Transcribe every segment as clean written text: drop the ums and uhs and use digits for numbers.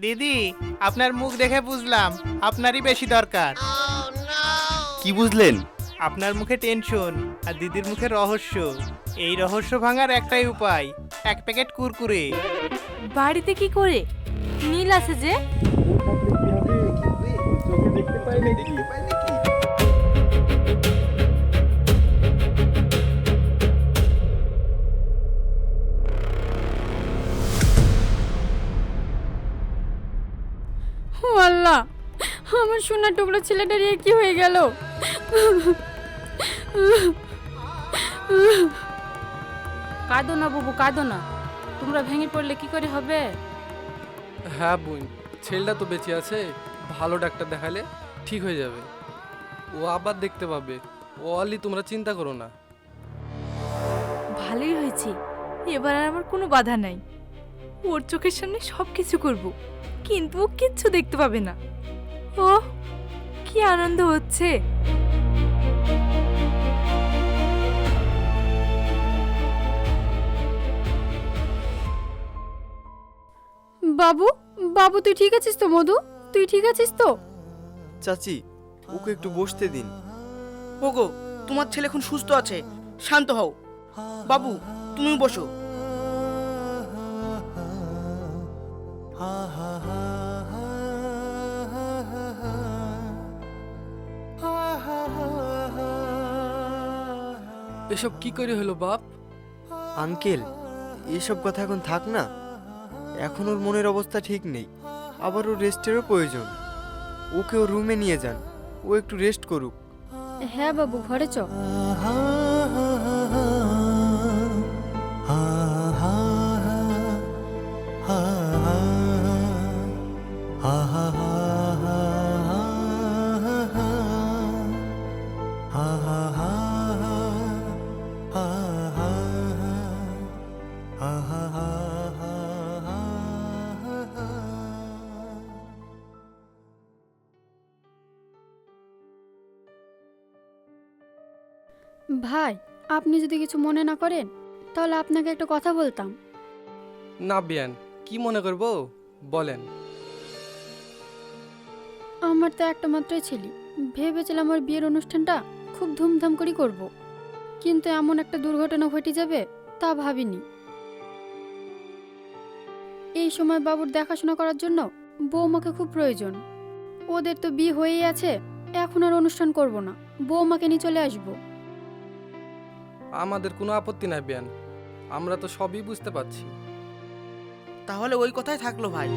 দিদি, আপনার মুখ দেখে বুঝলাম আপনারই বেশি দরকার। কি বুঝলেন? আপনার মুখে টেনশন আর দিদির মুখে রহস্য। এই রহস্য ভাঙার একটাই উপায়, এক প্যাকেট কুরকুরে। বাড়িতে কি করে? নীল আছে যে। ও আল্লাহ, আমার সোনা টুকরো ছেলেটার এ কি হয়ে গেল? কাঁদো না বাবু, কাঁদো না। তোমরা ভেঙে পড়লে কি করে হবে? হ্যাঁ বোন, ছেলেটা তো বেঁচে আছে, ভালো ডাক্তার দেখালে ঠিক হয়ে যাবে। ও আবার দেখতে পাবে। ও অলি, তোমরা চিন্তা করো না। ভালোই হয়েছে, এবার আর আমার কোনো বাধা নাই। ওর চোখের সামনে সব কিছু করব, কিন্তু ও কিচ্ছু দেখতে পাবে না। ও কি আনন্দ হচ্ছে। বাবু, বাবু তুই ঠিক আছিস তো? মধু, তুই ঠিক আছিস তো? চাচি, ওকে একটু বসতে দিন। ওগো, তোমার ছেলে এখন সুস্থ আছে, শান্ত হও। বাবু, তুমি বসো। এসব কি করে হলো বাপ? আঙ্কেল, এসব কথা এখন থাক না। এখন ওর মনের অবস্থা ঠিক নেই, আবার ওর রেস্টেরও প্রয়োজন। ওকে ওর রুমে নিয়ে যান, ও একটু রেস্ট করুক। হ্যাঁ বাবু, ঘরে চ। ভাই, আপনি যদি কিছু মনে না করেন তাহলে আপনাকে একটা কথা বলতাম। না বিয়ান, কি মনে করবো বলেন। আমার তো একটা মাত্রই ছেলে, ভেবেছিলাম আমার বিয়ের অনুষ্ঠানটা খুব ধুমধাম করে করব, কিন্তু এমন একটা দুর্ঘটনা ঘটে যাবে তা ভাবিনি। এই সময় বাবুর দেখাশোনা করার জন্য বৌমাকে খুব প্রয়োজন। ওদের তো বিয়ে হয়েই আছে, এখন আর অনুষ্ঠান করব না, বৌমাকে নিয়ে চলে আসবো। আমাদের কোনো আপত্তি নাই বিয়ান, আমরা তো সবই বুঝতে পারছি। তাহলে ওই কথাই থাকলো ভাই।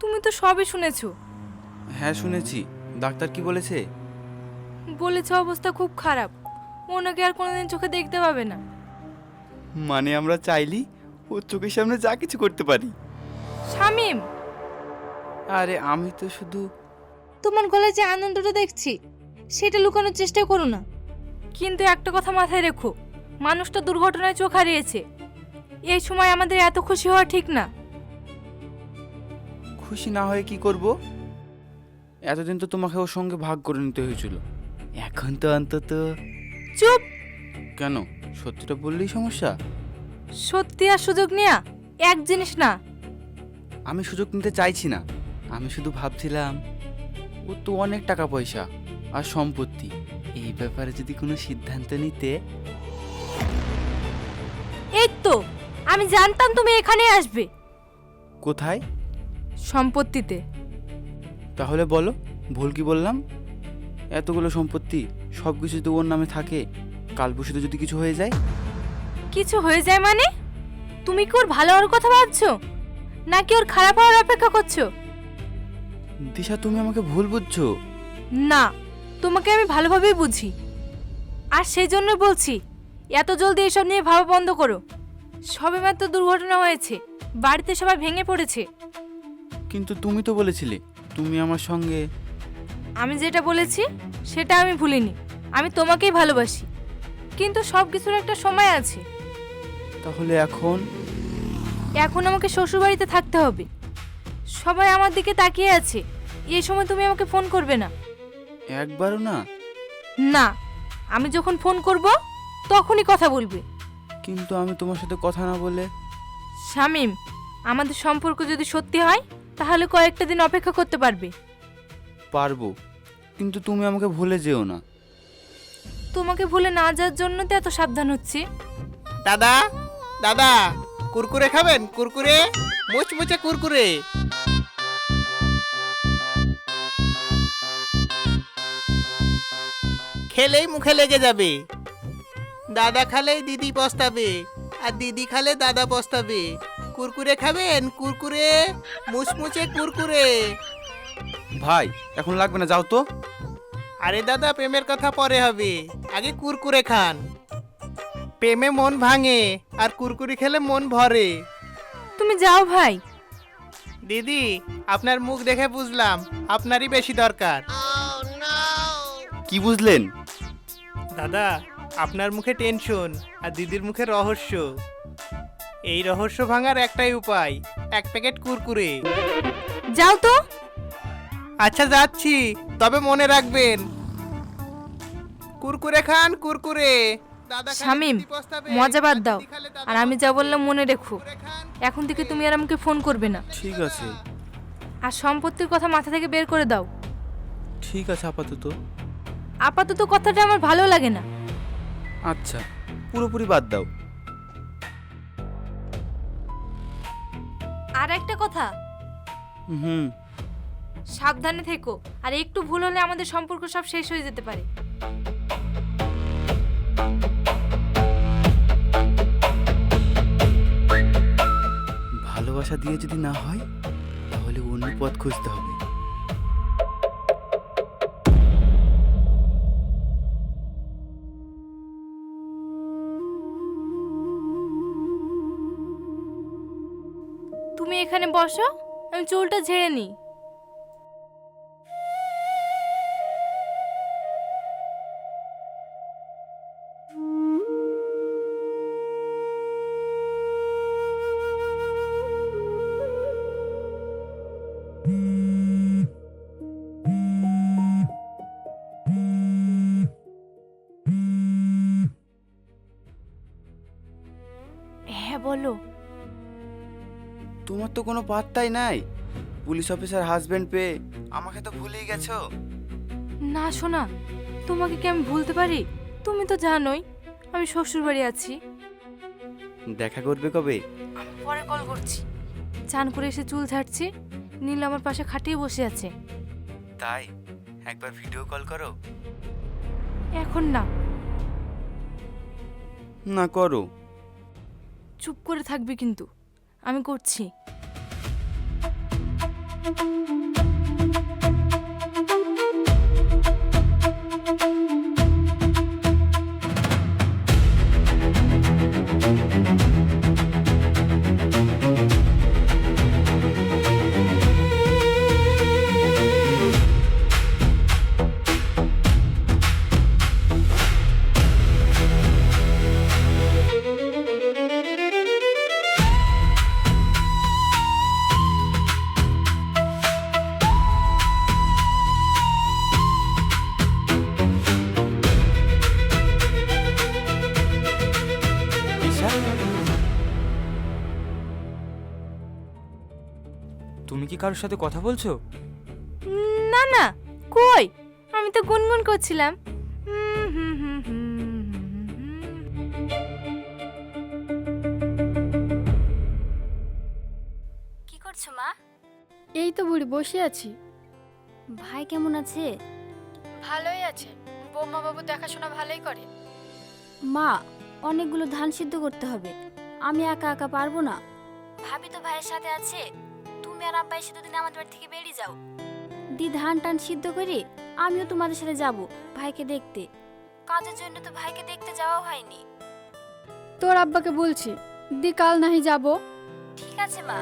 তুমি তো সবই শুনেছো। হ্যাঁ শুনেছি। ডাক্তার কি বলেছে? বলেছে অবস্থা খুব খারাপ, ওনাকে আর কোনোদিন চোখে দেখতে পাবে না। মানে আমরা চাইলি ওর চোখের সামনে যা কিছু করতে পারি। শামিম, আরে আমি তো শুধু... তোমার গলায় যে আনন্দটা দেখছি সেটা লুকানোর চেষ্টা করো না। কিন্তু একটা কথা মাথায় রেখো, মানুষটা দুর্ঘটনায় চোখ হারিয়েছে। এই সময় আমাদের এত খুশি হওয়া ঠিক না। খুশি না হয়ে কি করব? এতদিন তো তোমাকে ওর সঙ্গে ভাগ করে নিতে হয়েছিল, এখন তো অন্তত... চুপ। কেন, সত্যিটা বললেই সমস্যা? সত্যি আর সুযোগ নেয়া এক জিনিস না। আমি সুযোগ নিতে চাইছি না, আমি শুধু ভাবছিলাম ও তো অনেক টাকা পয়সা আর সম্পত্তি, এই ব্যাপারে যদি কোনো সিদ্ধান্ত নিতে। এই তো, আমি জানতাম তুমি এখানে আসবে। কোথায়? সম্পত্তিতে। তাহলে বলো, ভুল কি বললাম? এতগুলো সম্পত্তি, সব কিছু যদি ওর নামে থাকে, কাল পরশুতে যদি কিছু হয়ে যায়? কিছু হয়ে যায় মানে? তুমি কি ওর ভালো হওয়ার কথা ভাবছো, নাকি ওর খারাপ হওয়ার অপেক্ষা করছো? দিশা, তুমি আমাকে ভুল বুঝছো। না, তোমাকে আমি ভালোভাবেই বুঝি, আর সেই জন্য বলছি এত জলদি এসব নিয়ে ভাবা বন্ধ করো। সবেমাত্র দুর্ঘটনা হয়েছে, বাড়িতে সবাই ভেঙে পড়েছে। কিন্তু তুমি তো বলেছিলে তুমি আমার সঙ্গে... আমি যেটা বলেছি সেটা আমি ভুলিনি, আমি তোমাকেই ভালোবাসি, কিন্তু সব কিছুর একটা সময় আছে। তাহলে এখন? এখন আমাকে শ্বশুরবাড়িতে থাকতে হবে, সবাই আমার দিকে তাকিয়ে আছে। এই সময় তুমি আমাকে ফোন করবে না। একবারও না? না, আমি যখন ফোন করব তখনই কথা বলবে। কিন্তু আমি তোমার সাথে কথা না বলে। শামিম, আমাদের সম্পর্ক যদি সত্যি হয় তাহলে কয়েকটা দিন অপেক্ষা করতে পারবে। পারবো, কিন্তু তুমি আমাকে ভুলে যেও না। তোমাকে ভুলে না যাওয়ার জন্য তো এত সাবধান হচ্ছি। দাদা, দাদা, কুরকুরে খাবেন? কুরকুরে, মুচমুচে কুরকুরে। খেলেই মুখে লেগে যাবে। দাদা খালেই দিদি পস্তাবে, আর দিদি খালে দাদা পস্তাবে। কুরকুরে খাবেন? কুরকুরে, মুচমুচে কুরকুরে। ভাই এখন লাগবে না, যাও তো। আরে দাদা, প্রেমের কথা পরে হবে, আগে কুরকুরে খান। প্রেমে মন ভাঙে, আর কুরকুরি খেলে মন ভরে। তুমি যাও ভাই। দিদি, আপনার মুখ দেখে বুঝলাম আপনারই বেশি দরকার। কি বুঝলেন? দাদা, আপনার মুখে টেনশন আর দিদির মুখে রহস্য। এই রহস্য ভাঙার একটাই উপায়, এক প্যাকেট কুরকুরে। যাও তো। আচ্ছা যাচ্ছি, তবে মনে রাখবেন কুরকুরে খান, কুরকুরে। দাদা খালে শামিম, দিদি পস্তাবে, মজা বাদ আর দাও। দিদি খালে দাদা আর আমি যা বললাম মনে রেখো। কুরকুরে খান। এখন থেকে তুমি আর আমাকে ফোন করবে না। ঠিক আছে, আর সম্পত্তির কথা মাথা থেকে বের করে দাও। ঠিক আছে আপাতত। আপাতত কথাটা আমার ভালো লাগে না। আচ্ছা, পুরোপুরি বাদ দাও। আর একটা কথা, হুম। সাবধানে থেকো। আর একটু ভুল হলে আমাদের সম্পর্ক সব শেষ হয়ে যেতে পারে। ভালোবাসা দিয়ে যদি না হয় তাহলে অন্য পথ খুঁজতে হবে। তুমি এখানে বসো, আমি চুলটা ঝেড়ে নিই। হ্যাঁ বলো। তোমার তো কোনো পাত্তাই নাই। পুলিশ অফিসার হাজবেন্ড পেয়ে আমাকে তো ভুলেই গেছো। না শোনা, তোমাকে কি আমি ভুলতে পারি? তুমি তো জানোই আমি শ্বশুর বাড়ি আছি। দেখা করবে কবে? আমি পরে কল করছি। চান করে এসে চুল ঝাড়ছি, নীল আমার পাশে খাটিয়ে বসে আছে। তাই একবার ভিডিও কল করো। এখন না। না করো। চুপ করে থাকবি কিন্তু, আমি করছি। তুমি কি কারোর সাথে কথা বলছো? না না, কই, আমি তো গুনগুন করছিলাম। কি করছো মা? এই তো বুড়ি বসে আছি। ভাই কেমন আছে? ভালোই আছে, বৌমা বাবু দেখাশোনা ভালোই করে। মা, অনেকগুলো ধান সিদ্ধ করতে হবে, আমি একা একা পারবো না। ভাবি তো ভাইয়ের সাথে আছে, তুমি আর আব্বা এসে দুদিন আমাদের বাড়ি থেকে বেরিয়ে যাও। দি ধান টান সিদ্ধ করে আমিও তোমাদের সাথে যাব ভাইকে দেখতে। কাজের জন্য তো ভাইকে দেখতে যাওয়া হয়নি। তোর আব্বাকে বলছি, দি কাল নাহি যাব। ঠিক আছে মা।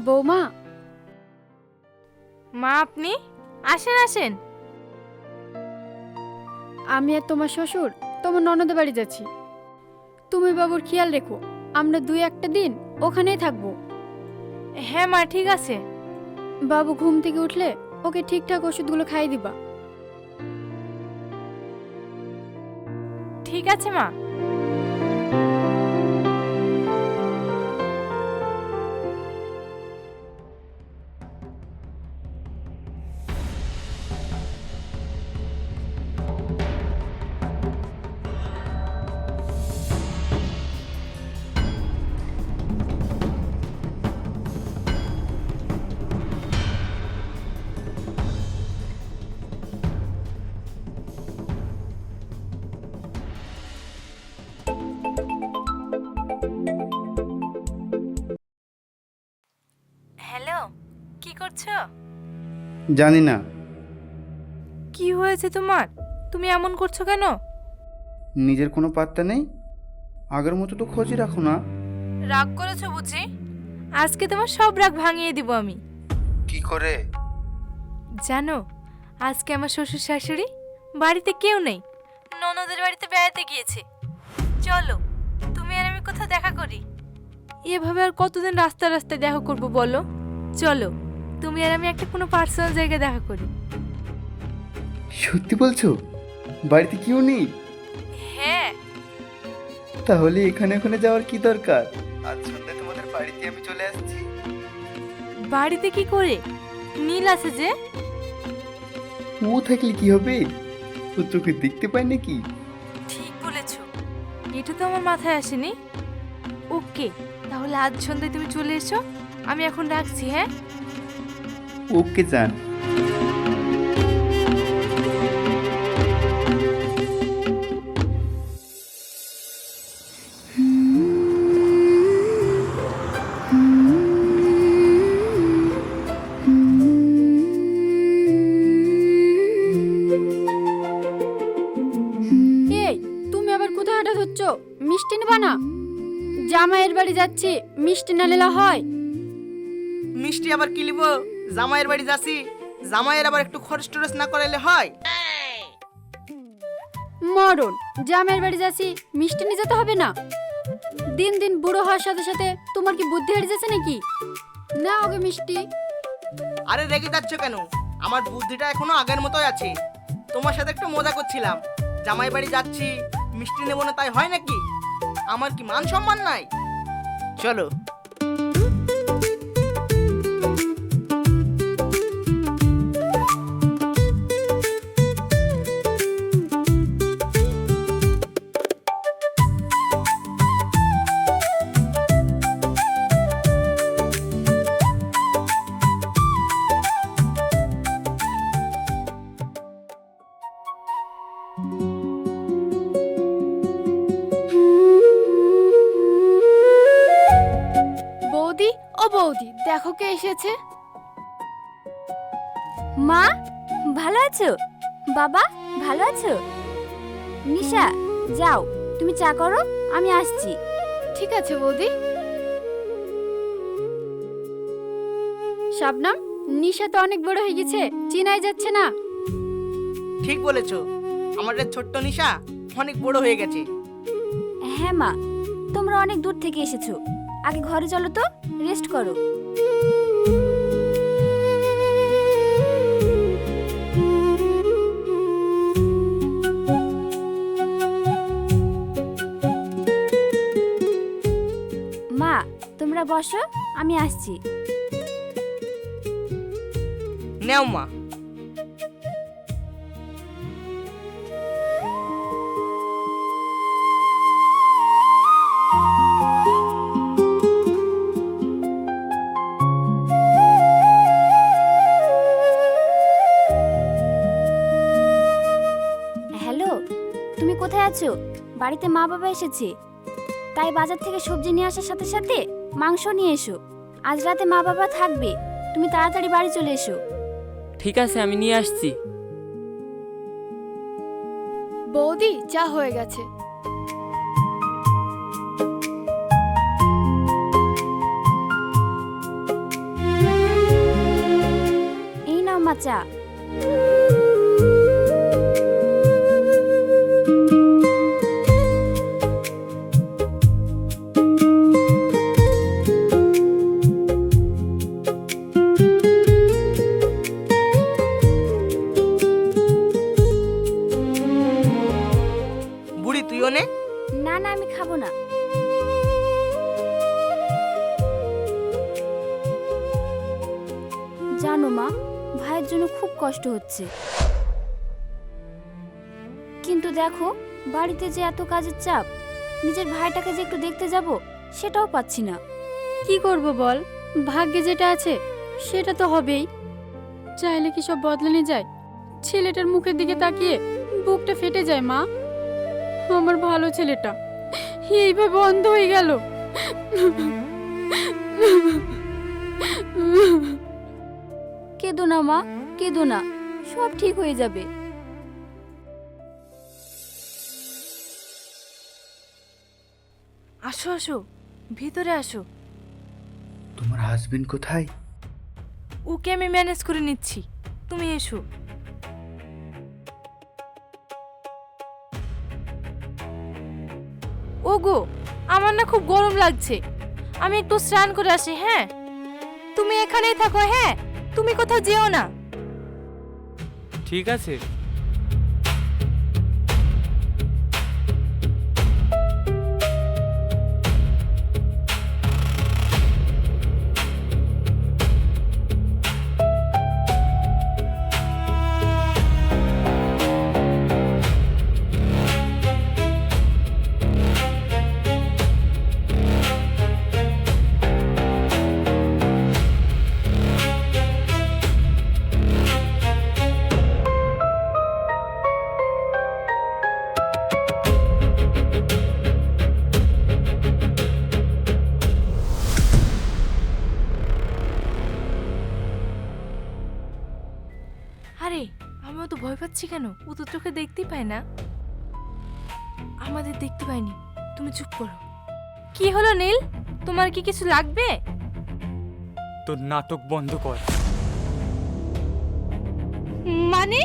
বৌমা, মা আপনি আসেন আসেন। আমি আর তোমার শ্বশুর তোমার ননদের বাড়ি যাচ্ছি। তুমি বাবুর খেয়াল রেখো, আমরা 2-1 দিন ওখানেই থাকবো। হ্যাঁ মা, ঠিক আছে। বাবু ঘুম থেকে উঠলে ওকে ঠিকঠাক ওষুধগুলো খাইয়ে দিবা। ঠিক আছে মা। হ্যালো, কি করছো? জানি না। কি হয়েছে তোমার? তুমি এমন করছো কেন? নিজের কোনো পাত্তা নেই, আগের মতো তো খোঁজই রাখো না। রাগ করেছো বুঝি? আজকে তোমার সব রাগ ভাঙিয়ে দিব আমি। কি করে? জানো, আজকে আমার শ্বশুর শাশুড়ি বাড়িতে কেউ নেই, ননদের বাড়িতে বেড়াতে গিয়েছে। চলো, তুমি আর আমি কোথাও দেখা করি। এভাবে আর কতদিন রাস্তায় রাস্তায় দেখা করবো বলো? চলো, তুমি আর আমি একটা কোনো পার্সোনাল জায়গায় দেখা করি। সত্যি বলছো? বাড়িতে কেউ নেই? হ্যাঁ। তাহলে এখানে ওখানে যাওয়ার কি দরকার? আজ সন্ধ্যায় তোমাদের বাড়িতে আমি চলে আসছি। বাড়িতে কি করে? নীল আছে যে। ও থাকলে কি হবে? ও চোখে দেখতে পায় নাকি? ঠিক বলেছো, এটা তো আমার মাথায় আসেনি। ওকে, তাহলে আজ সন্ধ্যায় তুমি চলে এসো। আমি এখন রাখছি। হ্যাঁ, ওকে যান। এই, তুমি আবার কোথায় হাঁটা ধরছ? মিষ্টি নেবা না? জামাইয়ের বাড়ি যাচ্ছি, মিষ্টি না নিলে হয়? মিষ্টি আবার কি লিব? জামাইয়ের বাড়ি যাচ্ছি, জামাইয়ের আবার একটু খরচ টরচ না করাইলে হয়? মরণ, জামাইয়ের বাড়ি যাচ্ছি, মিষ্টি নিয়ে যেতে হবে না? দিন দিন বুড়ো হওয়ার সাথে সাথে তোমার কি বুদ্ধি হারিয়ে যাচ্ছে নাকি? না ওকে মিষ্টি। আরে রেগে যাচ্ছ কেন? আমার বুদ্ধিটা এখনো আগের মতোই আছে। তোমার সাথে একটু মজা করছিলাম। জামাই বাড়ি যাচ্ছি, মিষ্টি নেবো না তাই হয় নাকি? আমার কি মান সম্মান নাই? চলো। বৌদি, ও বৌদি, দেখো কে এসেছে। মা, ভালো আছো? বাবা, ভালো আছো? নিশা, যাও তুমি চা করো, আমি আসছি। ঠিক আছে বৌদি। শাবনাম, নিশা তো অনেক বড় হয়ে গেছে, চিনাই যাচ্ছে না। ঠিক বলেছো, আমাদের ছোট্ট নিশা অনেক বড় হয়ে গেছে। হ্যাঁ মা, তোমরা অনেক দূর থেকে এসেছো, আগে ঘরে চলো তো, রেস্ট করো। মা, তোমরা বসো, আমি আসছি। নেও মা। হ্যালো, তুমি কোথায় আছো? বাড়িতে মা বাবা এসেছে, তাই বাজার থেকে সবজি নিয়ে আসার সাথে সাথে মাংস নিয়ে এসো। আজ রাতে মা বাবা থাকবে, তুমি তাড়াতাড়ি বাড়ি চলে এসো। ঠিক আছে, আমি নিয়ে আসছি। বৌদি, চা হয়ে গেছে। এই নাও মা চা। খাবো না। জানো মা, ভাইয়ের জন্য খুব কষ্ট হচ্ছে, কিন্তু দেখো বাড়িতে যে এত কাজের চাপ, নিজের ভাইটাকে যে একটু দেখতে যাব সেটাও পাচ্ছি না। কি করব বল, ভাগ্যে যেটা আছে সেটা তো হবেই। চাইলে কি সব বদলানো যায়? ছেলেটার মুখের দিকে তাকিয়ে বুকটা ফেটে যায় মা। আমার ভালো ছেলেটা এইভাবে অন্ধ হয়ে গেল। কেঁদো না মা, কেঁদো না, সব ঠিক হয়ে যাবে। আসো আসো, ভিতরে আসো। তোমার হাজবেন্ড কোথায়? ওকে আমি ম্যানেজ করে নিচ্ছি, তুমি এসো। ওগো, আমার না খুব গরম লাগছে, আমি একটু স্নান করে আসি। হ্যাঁ, তুমি এখানেই থাকো। হ্যাঁ, তুমি কোথাও যেও না। ঠিক আছে। আরে আমিও তো ভয় পাচ্ছি কেন? ও তো চোখে দেখতেই পায় না। আমাদের দেখতে পায়নি, তুমি চুপ করো। কি হলো নীল, তোমার কি কিছু লাগবে? তোর নাটক বন্ধ কর। মানে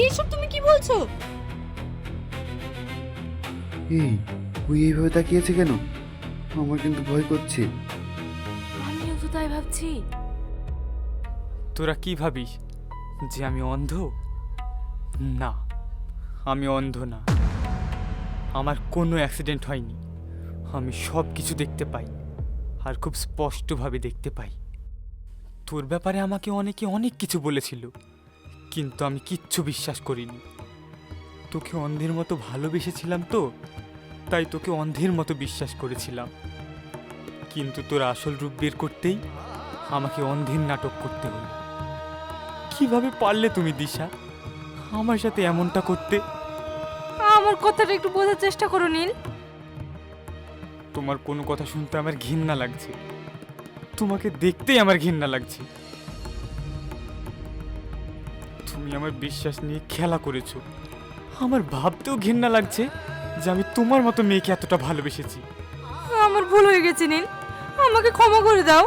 এইসব তুমি কি বলছো? এই, ওই এইভাবে তাকিয়েছে কেন? আমার কিন্তু ভয় করছে। আমিও তো তাই ভাবছি। তোরা কি ভাবিস যে আমি অন্ধ? না, আমি অন্ধ না। আমার কোনো অ্যাক্সিডেন্ট হয়নি। আমি সব কিছু দেখতে পাই, আর খুব স্পষ্টভাবে দেখতে পাই। তোর ব্যাপারে আমাকে অনেকে অনেক কিছু বলেছিল, কিন্তু আমি কিচ্ছু বিশ্বাস করিনি। তোকে অন্ধের মতো ভালোবেসেছিলাম তো, তাই তোকে অন্ধের মতো বিশ্বাস করেছিলাম। কিন্তু তোর আসল রূপ বের করতেই আমাকে অন্ধের নাটক করতে হলো। কিভাবে পারলে তুমি দিশা আমার সাথে এমনটা করতে? আমার কথাটা একটু বোঝার চেষ্টা করো নীল। তোমার কোনো কথা শুনতে আমার ঘৃণা লাগছে, তোমাকে দেখতেই আমার ঘৃণা লাগছে। তুমি আমার বিশ্বাস নিয়ে খেলা করেছো। আমার ভাবতেও ঘৃণা লাগছে যে আমি তোমার মতো মেয়েকে এতটা ভালোবেসেছি। আমার ভুল হয়ে গেছে নীল, আমাকে ক্ষমা করে দাও।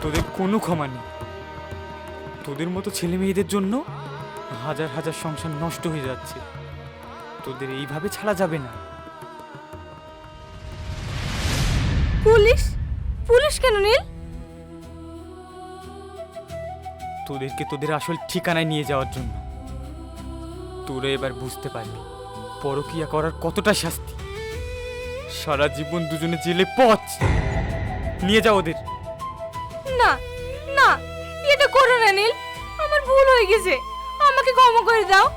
তোদের কোনো ক্ষমা নেই। তোদের মতো ছেলে মেয়েদের জন্য হাজার হাজার সংসার নষ্ট হয়ে যাচ্ছে। তোদের এইভাবে ছাড়া যাবে না। পুলিশ? পুলিশ কেন নীল? তোদেরকে তোদের আসল ঠিকানায় নিয়ে যাওয়ার জন্য। তোরা এবার বুঝতে পারবি পরকীয়া করার কতটা শাস্তি। সারা জীবন দুজনে জেলে পচ। নিয়ে যাও ওদের। না না, এটা করো না নীল, আমার ভুল হয়ে গেছে। আমাকে ক্ষমা করে দাও,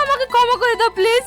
আমাকে ক্ষমা করে দাও প্লিজ।